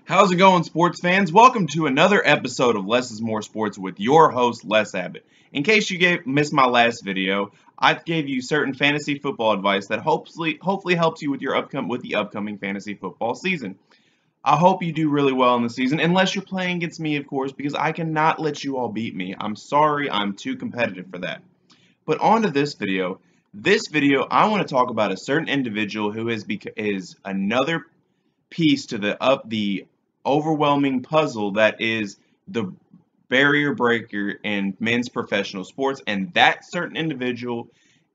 How's it going, sports fans? Welcome to another episode of Less is More Sports with your host, Les Abbott. In case you missed my last video, I gave you certain fantasy football advice that hopefully helps you with the upcoming fantasy football season. I hope you do really well in the season, unless you're playing against me, of course, because I cannot let you all beat me. I'm sorry, I'm too competitive for that. But on to this video. This video, I want to talk about a certain individual who is another piece to the overwhelming puzzle that is the barrier breaker in men's professional sports, and that certain individual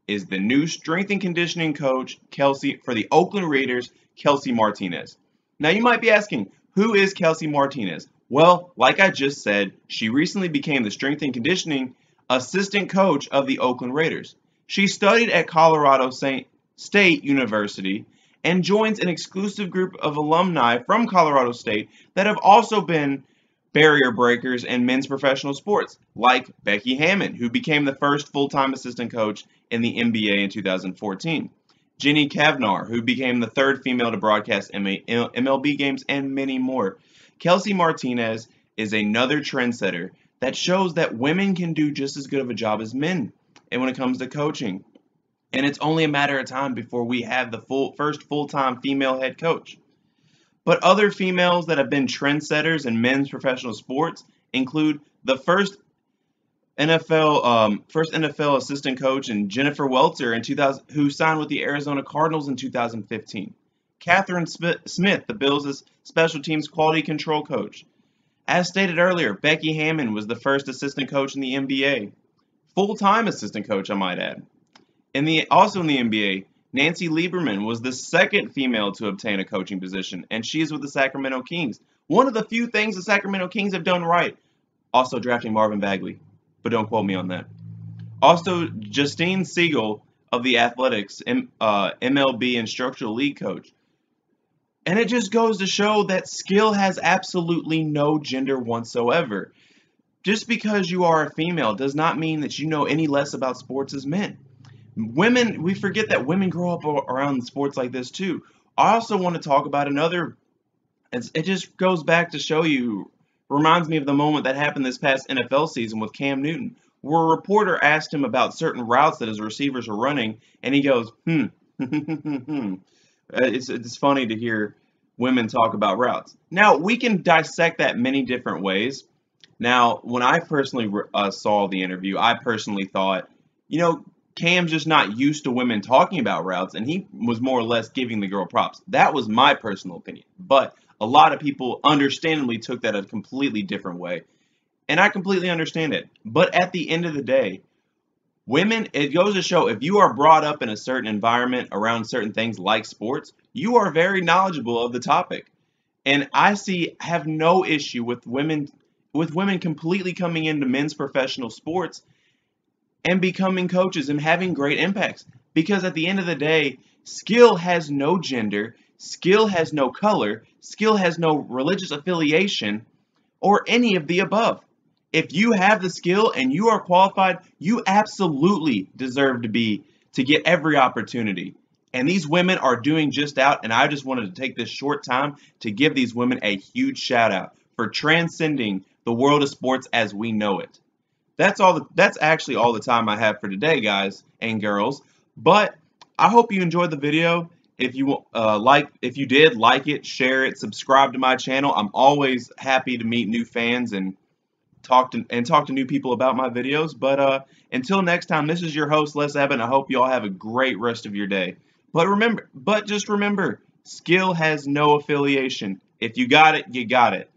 is the new strength and conditioning coach for the Oakland Raiders, Kelsey Martinez. Now you might be asking, who is Kelsey Martinez? Well, like I just said, she recently became the strength and conditioning assistant coach of the Oakland Raiders. She studied at Colorado State University and joins an exclusive group of alumni from Colorado State that have also been barrier breakers in men's professional sports, like Becky Hammon, who became the first full-time assistant coach in the NBA in 2014, Jenny Kavnar, who became the third female to broadcast MLB games, and many more. Kelsey Martinez is another trendsetter that shows that women can do just as good of a job as men and when it comes to coaching. And it's only a matter of time before we have the first full-time female head coach. But other females that have been trendsetters in men's professional sports include the first NFL assistant coach and Jennifer Welter who signed with the Arizona Cardinals in 2015. Catherine Smith, the Bills' special teams quality control coach. As stated earlier, Becky Hammon was the first assistant coach in the NBA. Full-time assistant coach, I might add. Also in the NBA, Nancy Lieberman was the second female to obtain a coaching position, and she is with the Sacramento Kings. One of the few things the Sacramento Kings have done right. Also drafting Marvin Bagley, but don't quote me on that. Also, Justine Siegel of the Athletics, MLB instructional league coach. And it just goes to show that skill has absolutely no gender whatsoever. Just because you are a female does not mean that you know any less about sports as men. Women, we forget that women grow up around sports like this too. I also want to talk about it just goes back to show you, reminds me of the moment that happened this past NFL season with Cam Newton, where a reporter asked him about certain routes that his receivers were running, and he goes, It's funny to hear women talk about routes. Now, we can dissect that many different ways. Now, when I personally saw the interview, I personally thought, Cam's just not used to women talking about routes, and he was more or less giving the girl props. That was my personal opinion. But a lot of people understandably took that a completely different way. And I completely understand it. But at the end of the day, women, it goes to show, if you are brought up in a certain environment around certain things like sports, you are very knowledgeable of the topic. And I have no issue with women completely coming into men's professional sports and becoming coaches and having great impacts. Because at the end of the day, skill has no gender, skill has no color, skill has no religious affiliation, or any of the above. If you have the skill and you are qualified, you absolutely deserve to get every opportunity. And these women are doing just that, and I just wanted to take this short time to give these women a huge shout out for transcending the world of sports as we know it. That's actually all the time I have for today, guys and girls. But I hope you enjoyed the video. If you did, like it, share it, subscribe to my channel. I'm always happy to meet new fans and talk to new people about my videos. But until next time, this is your host, Les Abbott, and I hope you all have a great rest of your day. But just remember, skill has no affiliation. If you got it, you got it.